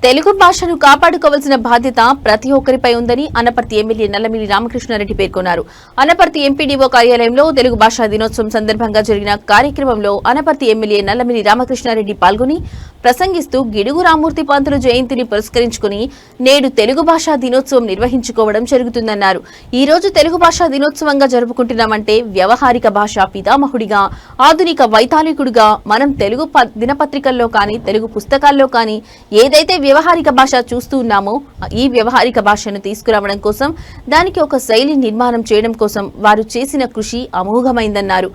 తెలుగు భాషను కాపాడుకోవాల్సిన బాధ్యత ప్రతి ఒక్కరిపై ఉందని అనపర్తి ఎమ్మెల్యే నల్లమిల్లి రామకృష్ణారెడ్డి పేర్కొన్నారు. అనపర్తి ఎంపీడీఓ కార్యాలయంలో తెలుగు భాషా దినోత్సవం సందర్భంగా జరిగిన కార్యక్రమంలో అనపర్తి ఎమ్మెల్యే నల్లమిల్లి రామకృష్ణారెడ్డి పాల్గొని ప్రసంగిస్తూ గిడుగు రామూర్తి పంతులు జయంతిని పురస్కరించుకుని నేడు తెలుగు భాషా దినోత్సవం నిర్వహించుకోవడం జరుగుతుందన్నారు. ఈ రోజు తెలుగు భాషా దినోత్సవంగా జరుపుకుంటున్నామంటే వ్యవహారిక భాషా పితామహుడిగా, ఆధునిక వైతాళికుడిగా మనం తెలుగు దినపత్రికల్లో కానీ తెలుగు పుస్తకాల్లో కానీ ఏదైతే వ్యవహారిక భాష చూస్తూ ఉన్నామో ఈ వ్యవహారిక భాషను తీసుకురావడం కోసం, దానికి ఒక శైలి నిర్మాణం చేయడం కోసం వారు చేసిన కృషి అమోఘమైందన్నారు.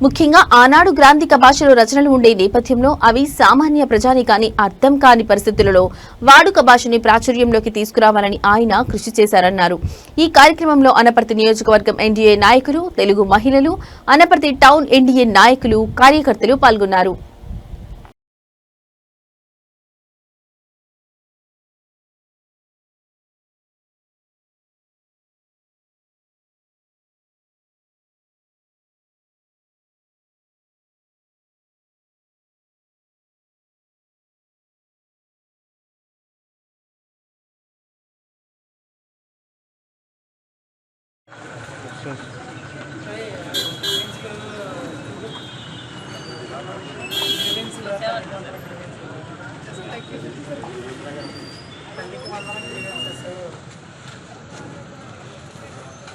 ముఖ్యంగా ఆనాడు గ్రాంధిక భాషలో రచనలు ఉండే నేపథ్యంలో అవి సామాన్య ప్రజానికాని అర్థం కాని పరిస్థితులలో వాడుక భాషని ప్రాచుర్యంలోకి తీసుకురావాలని ఆయన కృషి చేశారన్నారు. ఈ కార్యక్రమంలో అనపర్తి నియోజకవర్గం ఎన్డీఏ నాయకులు, తెలుగు మహిళలు, అనపర్తి టౌన్ ఎన్డీఏ నాయకులు, కార్యకర్తలు పాల్గొన్నారు.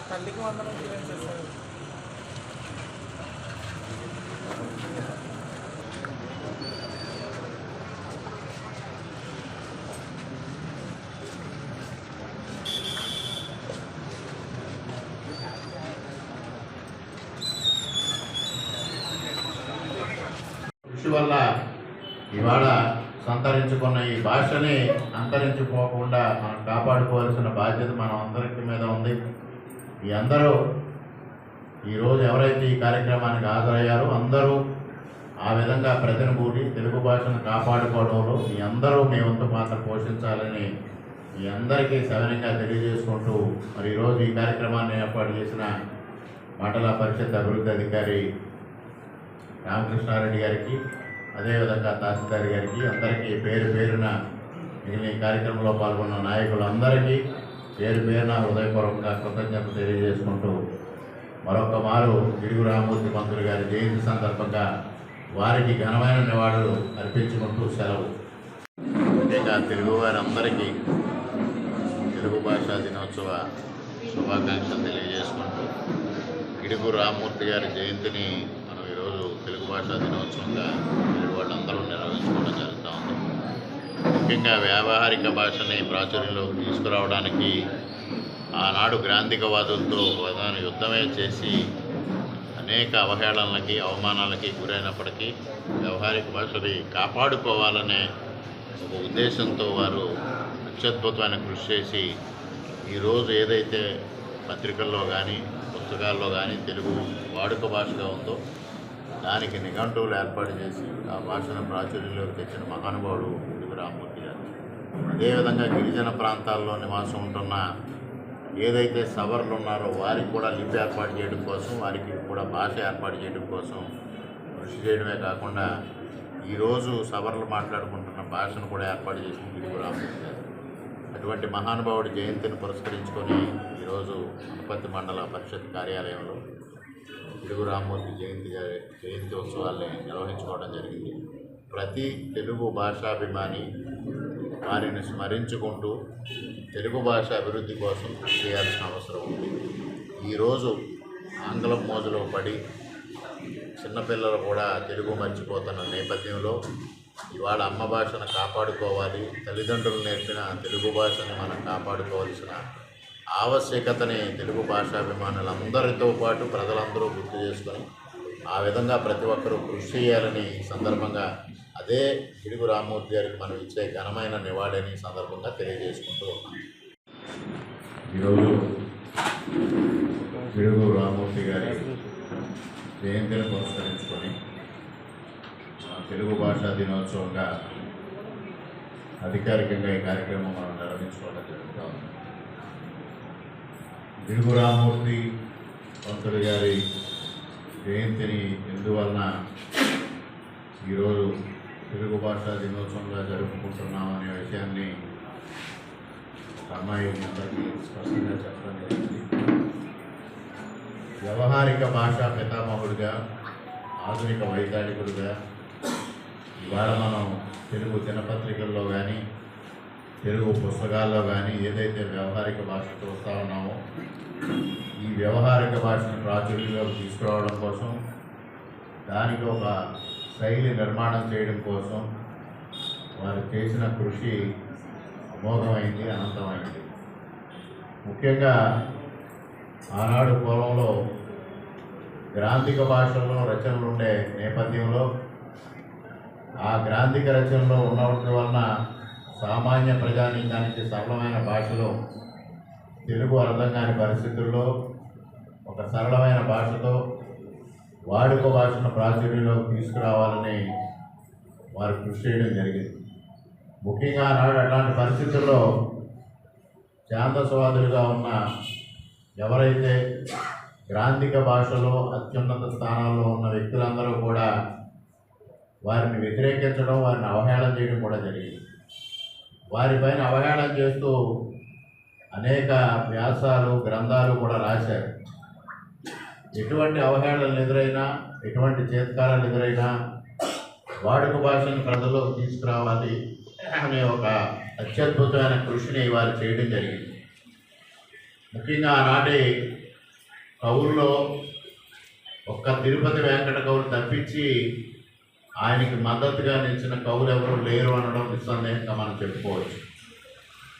తల్లికి వందనం సార్. కృషి వల్ల ఇవాళ సంతరించుకున్న ఈ భాషని అంతరించిపోకుండా మనం కాపాడుకోవాల్సిన బాధ్యత మనం అందరి మీద ఉంది. ఈ అందరూ ఈరోజు ఎవరైతే ఈ కార్యక్రమానికి హాజరయ్యారో అందరూ ఆ విధంగా ప్రతినిధులు తెలుగు భాషను కాపాడుకోవడంలో మీ అందరూ మీ వంతు పాత్ర పోషించాలని మీ అందరికీ సవినంగా తెలియజేసుకుంటూ మరి ఈరోజు ఈ కార్యక్రమాన్ని ఏర్పాటు చేసిన మండల పరిషత్ అభివృద్ధి అధికారి రామకృష్ణారెడ్డి గారికి, అదేవిధంగా తహసీల్దార్ గారికి, అందరికీ పేరు పేరున మిగిలిన ఈ కార్యక్రమంలో పాల్గొన్న నాయకులందరికీ పేరు పేరున హృదయపూర్వకంగా కృతజ్ఞతలు తెలియజేసుకుంటూ మరొక మారు గిడుగు రామూర్తి పంతులు గారి జయంతి సందర్భంగా వారికి ఘనమైన నివాళులు అర్పించుకుంటూ సెలవు. ముఖ్యంగా తెలుగు వారందరికీ తెలుగు భాషా దినోత్సవ శుభాకాంక్షలు తెలియజేసుకుంటూ గిడుగు రామూర్తి గారి జయంతిని మనం ఈరోజు తెలుగు భాషా దినోత్సవంగా తెలుగు వాళ్ళందరూ నిర్వహించుకోవడం జరుగుతూ ఉంది. ముఖ్యంగా వ్యావహారిక భాషని ప్రాచుర్యంలోకి తీసుకురావడానికి ఆనాడు గ్రాంధికవాదులతో ప్రధాన యుద్ధమే చేసి అనేక అవహేళనలకి, అవమానాలకి గురైనప్పటికీ వ్యవహారిక భాషని కాపాడుకోవాలనే ఒక ఉద్దేశంతో వారు అత్యద్భుతమైన కృషి చేసి ఈరోజు ఏదైతే పత్రికల్లో కానీ పుస్తకాల్లో కానీ తెలుగు వాడుక భాషగా ఉందో దానికి నిఘంటువులు ఏర్పాటు చేసి ఆ భాషను ప్రాచుర్యంలోకి తెచ్చిన మహానుభావుడు గిడుగు రామూర్తి గారు. అదేవిధంగా గిరిజన ప్రాంతాల్లో నివాసం ఉంటున్న ఏదైతే సవర్లు ఉన్నారో వారికి కూడా లిపి ఏర్పాటు చేయడం కోసం, వారికి కూడా భాష ఏర్పాటు చేయడం కోసం కృషి చేయడమే కాకుండా ఈరోజు సవర్లు మాట్లాడుకుంటున్న భాషను కూడా ఏర్పాటు చేసిన గిడుగు రామూర్తి గారు. అటువంటి మహానుభావుడి జయంతిని పురస్కరించుకొని ఈరోజు అనపర్తి మండల పరిషత్ కార్యాలయంలో గిడుగు రామూర్తి జయంతి ఉత్సవాల్ని నిర్వహించుకోవడం జరిగింది. ప్రతి తెలుగు భాషాభిమాని వారిని స్మరించుకుంటూ తెలుగు భాష అభివృద్ధి కోసం చేయాల్సిన అవసరం ఉంది. ఈరోజు ఆంగ్లం మోజులో పడి చిన్నపిల్లలు కూడా తెలుగు మర్చిపోతున్న నేపథ్యంలో ఇవాళ అమ్మ భాషను కాపాడుకోవాలి, తల్లిదండ్రులు నేర్పిన తెలుగు భాషని మనం కాపాడుకోవాల్సిన ఆవశ్యకతని తెలుగు భాషాభిమానులందరితో పాటు ప్రజలందరూ గుర్తు చేసుకొని ఆ విధంగా ప్రతి ఒక్కరూ కృషి చేయాలని ఈ సందర్భంగా అదే గిడుగు రామూర్తి గారికి మనం ఇచ్చే ఘనమైన నివాళిని సందర్భంగా తెలియజేసుకుంటూ ఉన్నాం. ఈరోజు గిడుగు రామూర్తి గారి జయంతిని పురస్కరించుకొని తెలుగు భాషా దినోత్సవంగా అధికారికంగా ఈ కార్యక్రమం మనం నిర్వహించుకోవడం జరుగుతూ ఉంది. గిడుగు రామూర్తి పంతులు గారి జయంతిని ఎందువలన ఈరోజు తెలుగు భాషా దినోత్సవంగా జరుపుకుంటున్నామనే విషయాన్ని అమ్మాయి అందరికీ స్పష్టంగా చెప్పడం జరిగింది. వ్యవహారిక భాషా పితామహుడిగా, ఆధునిక వైతాళికుడిగా ఇవాళ మనం తెలుగు దినపత్రికల్లో కానీ తెలుగు పుస్తకాల్లో కానీ ఏదైతే వ్యవహారిక భాష చూస్తూ ఉన్నామో ఈ వ్యవహారిక భాషను ప్రాచుర్యంలోకి తీసుకురావడం కోసం, దానికి ఒక శైలి నిర్మాణం చేయడం కోసం వారు చేసిన కృషి అమోఘమైంది, అనంతమైంది. ముఖ్యంగా ఆనాడు పూర్వంలో గ్రాంధిక భాషల్లో రచనలు ఉండే నేపథ్యంలో ఆ గ్రాంధిక రచనలో ఉన్నవాటి వలన సామాన్య ప్రజానీకానికి సరళమైన భాషలో తెలుగు అర్థం కాని పరిస్థితుల్లో ఒక సరళమైన భాషతో వాడుక భాషను ప్రాచుర్యంలోకి తీసుకురావాలని వారు కృషి చేయడం జరిగింది. ముఖ్యంగా నాడు అట్లాంటి పరిస్థితుల్లో ఛాందసవాదులుగా ఉన్న ఎవరైతే గ్రాంధిక భాషలో అత్యున్నత స్థానాల్లో ఉన్న వ్యక్తులందరూ కూడా వారిని వ్యతిరేకించడం, వారిని అవహేళన చేయడం కూడా జరిగింది. వారిపైన అవహేళన చేస్తూ అనేక వ్యాసాలు, గ్రంథాలు కూడా రాశారు. ఎటువంటి అవహేళనలు ఎదురైనా, ఎటువంటి చేత్కారాలు ఎదురైనా వాడుక భాషను ప్రజల్లోకి తీసుకురావాలి అనే ఒక అత్యద్భుతమైన కృషిని వారు చేయడం జరిగింది. ముఖ్యంగా ఆనాటి కవుల్లో ఒక్క తిరుపతి వెంకట కవులు తప్పించి ఆయనకి మద్దతుగా నిలిచిన కవులు ఎవరు లేరు అనడం నిస్సందేహంగా మనం చెప్పుకోవచ్చు.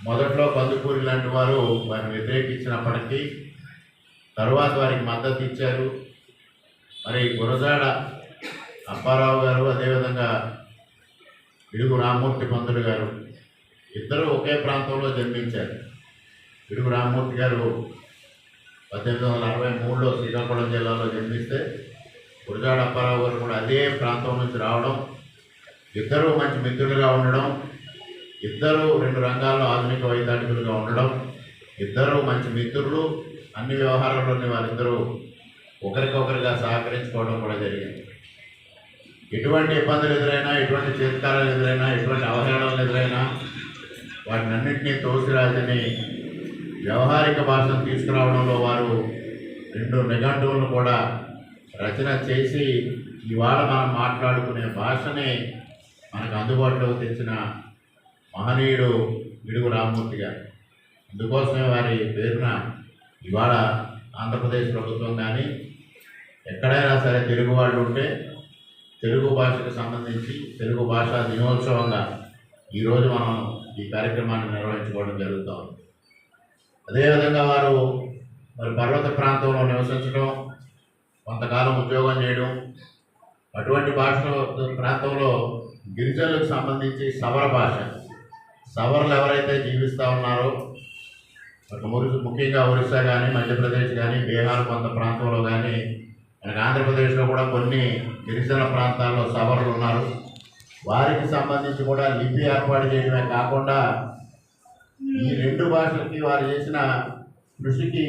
మొదట్లో కందుకూరి లాంటి వారు వారిని వ్యతిరేకించినప్పటికీ తరువాత వారికి మద్దతు ఇచ్చారు. మరి గురజాడ అప్పారావు గారు, అదేవిధంగా పిడుగు రామ్మూర్తి పంతులు గారు ఇద్దరు ఒకే ప్రాంతంలో జన్మించారు. పిడుగు రామ్మూర్తి గారు 1863లో శ్రీకాకుళం జిల్లాలో జన్మిస్తే గురజాడ అప్పారావు గారు కూడా అదే ప్రాంతం నుంచి రావడం, ఇద్దరూ మంచి మిత్రులుగా ఉండడం, ఇద్దరు 2 రంగాల్లో ఆధునిక వైతాళికులుగా ఉండడం, ఇద్దరు మంచి మిత్రులు, అన్ని వ్యవహారాల్లోని వారిద్దరూ ఒకరికొకరిగా సహకరించుకోవడం కూడా జరిగింది. ఎటువంటి ఇబ్బందులు ఎదురైనా, ఎటువంటి చేత్కారాలు ఎదురైనా, ఎటువంటి అవహేళనలు ఎదురైనా వాటిని అన్నింటినీ తోసిరాజని వ్యవహారిక భాషను తీసుకురావడంలో వారు 2 నిఘంటువులను కూడా రచన చేసి ఇవాళ మనం మాట్లాడుకునే భాషని మనకు అందుబాటులోకి తెచ్చిన మహనీయుడు పిడుగు రామ్మూర్తి గారు. అందుకోసమే వారి పేరున ఇవాళ ఆంధ్రప్రదేశ్ ప్రభుత్వం కానీ ఎక్కడైనా సరే తెలుగు వాళ్ళు ఉంటే తెలుగు భాషకు సంబంధించి తెలుగు భాషా దినోత్సవంగా ఈరోజు మనం ఈ కార్యక్రమాన్ని నిర్వహించుకోవడం జరుగుతుంది. అదేవిధంగా వారు మరి పర్వత ప్రాంతంలో నివసించడం, కొంతకాలం ఉద్యోగం చేయడం, అటువంటి భాషలో ప్రాంతంలో గిరిజనులకు సంబంధించి సవర భాష, సవర్లు ఎవరైతే జీవిస్తూ ఉన్నారో ముఖ్యంగా ఒరిస్సా కానీ, మధ్యప్రదేశ్ కానీ, బీహార్ కొంత ప్రాంతంలో కానీ, మనకి ఆంధ్రప్రదేశ్లో కూడా కొన్ని గిరిజన ప్రాంతాల్లో సవర్లు ఉన్నారు. వారికి సంబంధించి కూడా లిపి ఏర్పాటు చేయడమే కాకుండా ఈ 2 భాషలకి వారు చేసిన కృషికి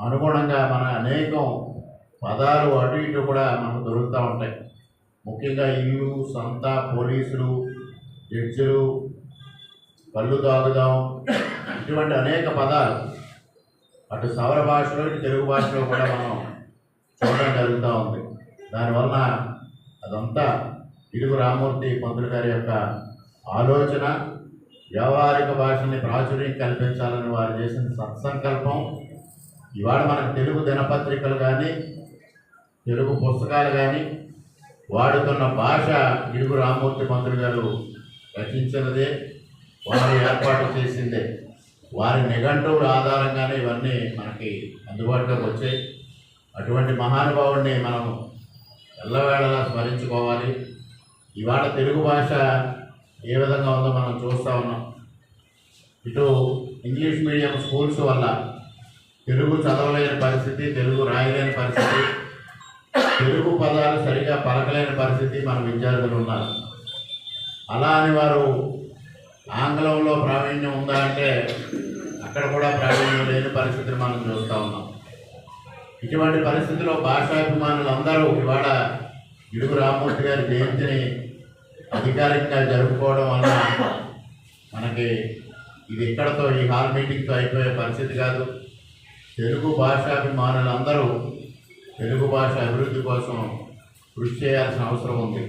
అనుగుణంగా మన అనేకం పదాలు అటు ఇటు కూడా మనకు దొరుకుతూ ఉంటాయి. ముఖ్యంగా ఇల్లు, సంత, పోలీసులు, జడ్జిలు, కళ్ళు తాగుదాం, ఇటువంటి అనేక పదాలు అటు సవర భాషలో ఇటు తెలుగు భాషలో కూడా మనం చూడడం జరుగుతూ ఉంది. దానివల్ల అదంతా పిడుగు రామ్మూర్తి పంతులు గారి యొక్క ఆలోచన, వ్యవహారిక భాషని ప్రాచుర్యం కల్పించాలని వారు చేసిన సత్సంకల్పం ఇవాళ మనకు తెలుగు దినపత్రికలు కానీ, తెలుగు పుస్తకాలు కానీ వాడుతున్న భాష పిడుగు రామ్మూర్తి పంతులు గారు రచించినదే, వారు ఏర్పాటు చేసిందే. వారి నిఘంటువుల ఆధారంగానే ఇవన్నీ మనకి అందుబాటులోకి వచ్చాయి. అటువంటి మహానుభావుడిని మనం ఎల్లవేళలా స్మరించుకోవాలి. ఇవాళ తెలుగు భాష ఏ విధంగా ఉందో మనం చూస్తూ ఉన్నాం. ఇటు ఇంగ్లీష్ మీడియం స్కూల్స్ వల్ల తెలుగు చదవలేని పరిస్థితి, తెలుగు రాయలేని పరిస్థితి, తెలుగు పదాలు సరిగా పలకలేని పరిస్థితి మన విద్యార్థులు ఉన్నారు. అలా అని వారు ఆంగ్లంలో ప్రావీణ్యం ఉందా అంటే అక్కడ కూడా ప్రావీణ్యం లేని పరిస్థితిని మనం చూస్తూ ఉన్నాం. ఇటువంటి పరిస్థితిలో భాషాభిమానులందరూ ఇవాళ పిడుగు రామ్మూర్తి గారి జయంతిని అధికారికంగా జరుపుకోవడం వల్ల మనకి ఇది ఇక్కడతో ఈ హాల్ మీటింగ్తో అయిపోయే పరిస్థితి కాదు. తెలుగు భాషాభిమానులందరూ తెలుగు భాష అభివృద్ధి కోసం కృషి చేయాల్సిన అవసరం ఉంది.